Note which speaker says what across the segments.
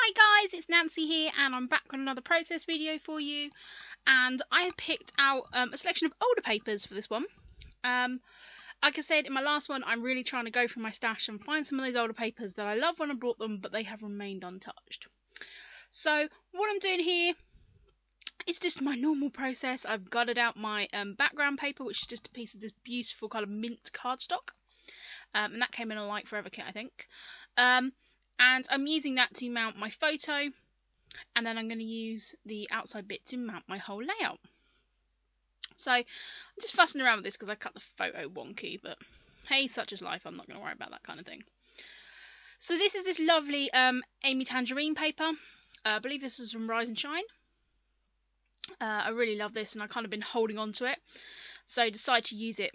Speaker 1: Hi guys, it's Nancy here and I'm back on another process video for you, and I have picked out a selection of older papers for this one. Like I said in my last one, I'm really trying to go through my stash and find some of those older papers that I love when I bought them but they have remained untouched. So what I'm doing here is just my normal process. I've gutted out my background paper, which is just a piece of this beautiful kind of mint cardstock, and that came in a Light Forever kit, I think. And I'm using that to mount my photo, and then I'm going to use the outside bit to mount my whole layout. So I'm just fussing around with this because I cut the photo wonky, but hey, such is life, I'm not going to worry about that kind of thing. So this is this lovely Amy Tangerine paper. I believe this is from Rise and Shine. I really love this and I've kind of been holding on to it, so I decided to use it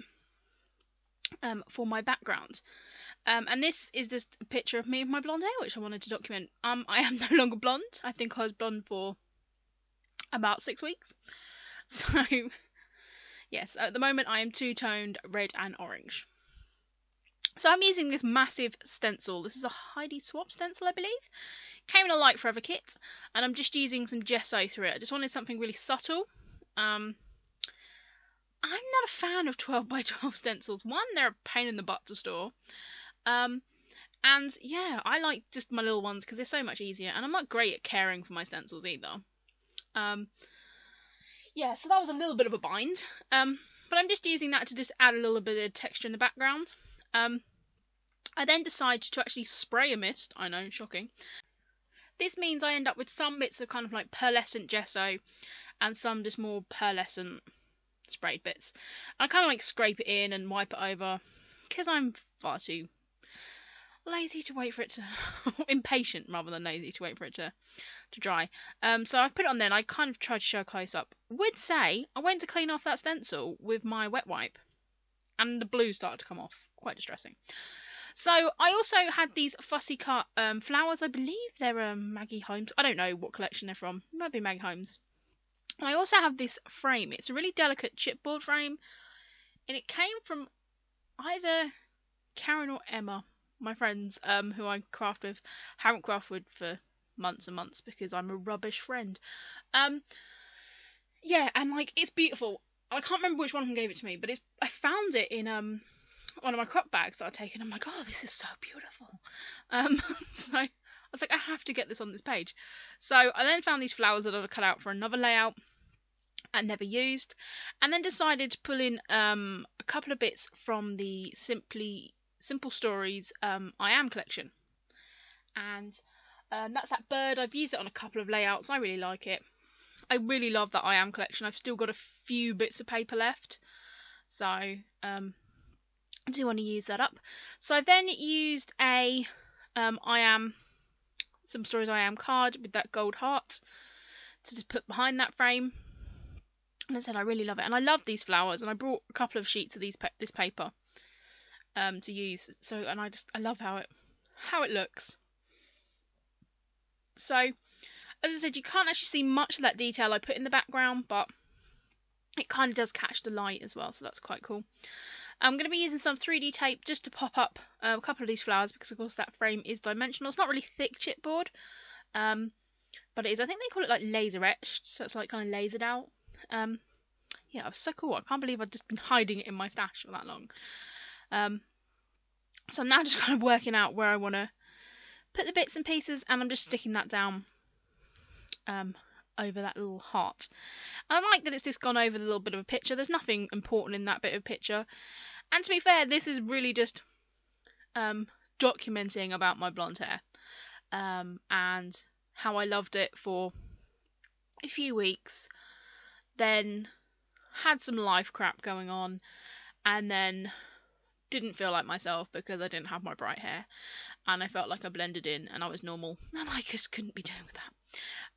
Speaker 1: for my background. And this is just a picture of me with my blonde hair, which I wanted to document. I am no longer blonde. I think I was blonde for about 6 weeks. So, yes, at the moment I am two-toned red and orange. So I'm using this massive stencil. This is a Heidi Swapp stencil, I believe. Came in a Light Forever kit, and I'm just using some gesso through it. I just wanted something really subtle. I'm not a fan of 12x12 stencils. One, they're a pain in the butt to store. And yeah, I like just my little ones because they're so much easier, and I'm not great at caring for my stencils either. Yeah, so that was a little bit of a bind. But I'm just using that to just add a little bit of texture in the background. I then decided to actually spray a mist. I know, shocking. This means I end up with some bits of kind of like pearlescent gesso and some just more pearlescent sprayed bits. I kind of like scrape it in and wipe it over because I'm far too lazy to wait for it to impatient rather than lazy to wait for it to dry. So I've put it on there and I kind of tried to show a close up. Would say I went to clean off that stencil with my wet wipe and the blue started to come off. Quite distressing. So I also had these fussy cut flowers. I believe they're Maggie Holmes. I don't know what collection they're from. It might be Maggie Holmes. I also have this frame. It's a really delicate chipboard frame, and it came from either Karen or Emma, my friends, who I craft with. Haven't crafted with for months and months because I'm a rubbish friend. Yeah, and like it's beautiful. I can't remember which one of them gave it to me, but I found it in one of my crop bags that I'd taken. I'm like, oh, this is so beautiful. So I was like, I have to get this on this page. So I then found these flowers that I'd cut out for another layout and never used, and then decided to pull in a couple of bits from the Simple Stories I Am collection, and that's that bird. I've used it on a couple of layouts. I really like it. I really love that I Am collection. I've still got a few bits of paper left, so I do want to use that up. So I've then used a Simple Stories I Am card with that gold heart to just put behind that frame. And I said I really love it, and I love these flowers, and I brought a couple of sheets of this paper to use. So, and I love how it looks. So, as I said, you can't actually see much of that detail I put in the background, but it kind of does catch the light as well, so that's quite cool. I'm going to be using some 3D tape just to pop up a couple of these flowers because, of course, that frame is dimensional. It's not really thick chipboard, but it is. I think they call it like laser etched, so it's like kind of lasered out. Yeah, it was so cool. I can't believe I've just been hiding it in my stash for that long. So I'm now just kind of working out where I want to put the bits and pieces, and I'm just sticking that down over that little heart. And I like that it's just gone over the little bit of a picture. There's nothing important in that bit of picture. And to be fair, this is really just documenting about my blonde hair and how I loved it for a few weeks, then had some life crap going on, and then didn't feel like myself because I didn't have my bright hair, and I felt like I blended in and I was normal, and I just couldn't be doing with that.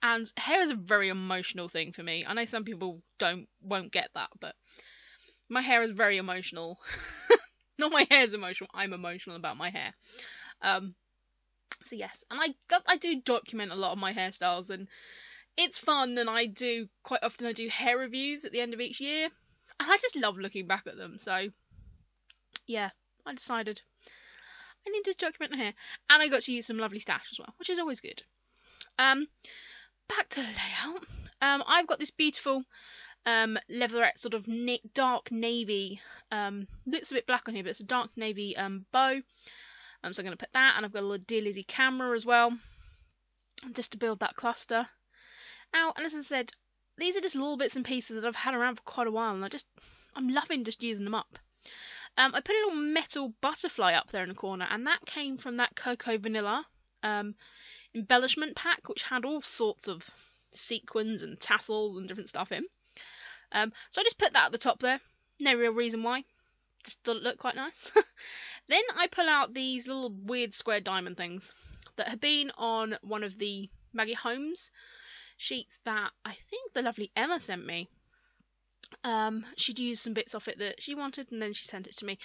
Speaker 1: And hair is a very emotional thing for me. I know some people won't get that, but my hair is very emotional. Not my hair is emotional, I'm emotional about my hair. So yes, and I do document a lot of my hairstyles, and it's fun, and I do hair reviews at the end of each year, and I just love looking back at them. So yeah, I decided I need to document my hair, and I got to use some lovely stash as well, which is always good. Back to the layout. I've got this beautiful leatherette sort of dark navy, looks a bit black on here, but it's a dark navy bow. So I'm going to put that, and I've got a little Dear Lizzie camera as well, just to build that cluster out. And as I said, these are just little bits and pieces that I've had around for quite a while, and I'm loving just using them up. I put a little metal butterfly up there in the corner, and that came from that Cocoa Vanilla embellishment pack, which had all sorts of sequins and tassels and different stuff in. So I just put that at the top there. No real reason why. Just thought it looked quite nice. Then I pull out these little weird square diamond things that have been on one of the Maggie Holmes sheets that I think the lovely Emma sent me. She'd used some bits off it that she wanted, and then she sent it to me.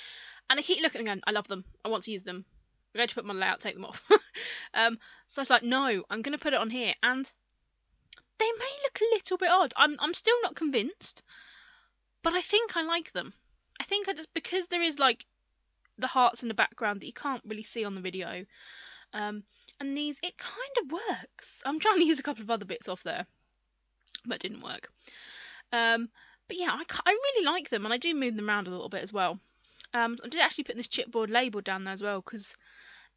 Speaker 1: And I keep looking and going, I love them. I want to use them. I'm going to put my layout, take them off. So I was like, no, I'm going to put it on here. And they may look a little bit odd. I'm still not convinced, but I think I like them. I think because there is like the hearts in the background that you can't really see on the video. And these, it kind of works. I'm trying to use a couple of other bits off there, but it didn't work. But yeah, I really like them, and I do move them around a little bit as well. I'm just actually putting this chipboard label down there as well, because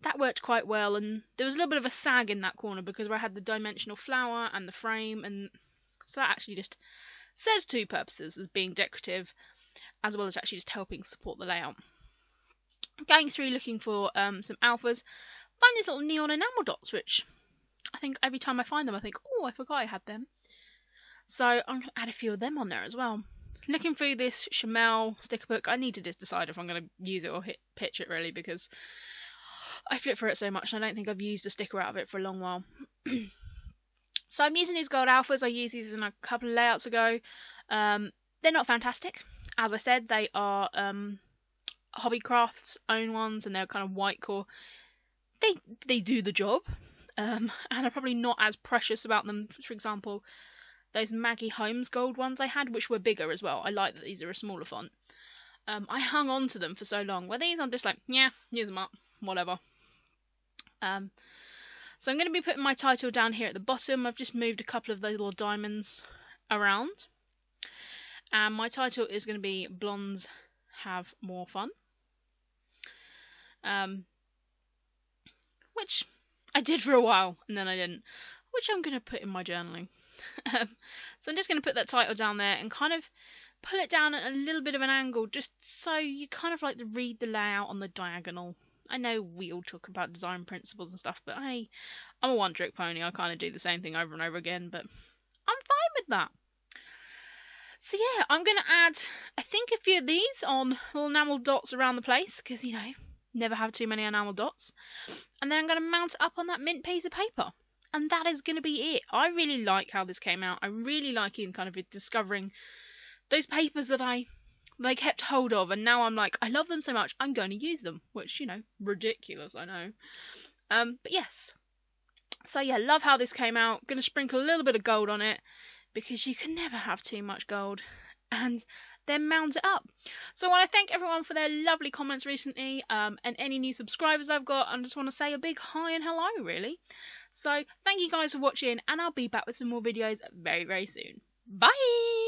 Speaker 1: that worked quite well, and there was a little bit of a sag in that corner because where I had the dimensional flower and the frame, and so that actually just serves two purposes, as being decorative as well as actually just helping support the layout. Going through looking for some alphas, find these little neon enamel dots, which I think every time I find them I think, oh, I forgot I had them. So I'm going to add a few of them on there as well. Looking through this Chamel sticker book, I need to just decide if I'm going to use it or pitch it really, because I flip through it so much and I don't think I've used a sticker out of it for a long while. So I'm using these gold alphas. I used these in a couple of layouts ago. They're not fantastic. As I said, they are Hobbycraft's own ones, and they're kind of white core. They do the job, and I'm probably not as precious about them. For example, those Maggie Holmes gold ones I had, which were bigger as well. I like that these are a smaller font. I hung on to them for so long. Where these, I'm just like, yeah, use them up, whatever. So I'm going to be putting my title down here at the bottom. I've just moved a couple of those little diamonds around. And my title is going to be Blondes Have More Fun. Which I did for a while, and then I didn't. Which I'm going to put in my journaling. So I'm just going to put that title down there and kind of pull it down at a little bit of an angle, just so you kind of like to read the layout on the diagonal. I know we all talk about design principles and stuff, but I'm a one-trick pony. I kind of do the same thing over and over again, but I'm fine with that. So yeah, I'm going to add, I think, a few of these on little enamel dots around the place, because, you know, never have too many enamel dots. And then I'm going to mount it up on that mint piece of paper. And that is going to be it. I really like how this came out. I really like in kind of discovering those papers that I kept hold of, and now I'm like, I love them so much, I'm going to use them, which, you know, ridiculous, I know. But yes. So yeah, love how this came out. Going to sprinkle a little bit of gold on it, because you can never have too much gold, and then mount it up. So I want to thank everyone for their lovely comments recently, and any new subscribers I've got. I just want to say a big hi and hello, really. So thank you guys for watching, and I'll be back with some more videos very, very soon. Bye!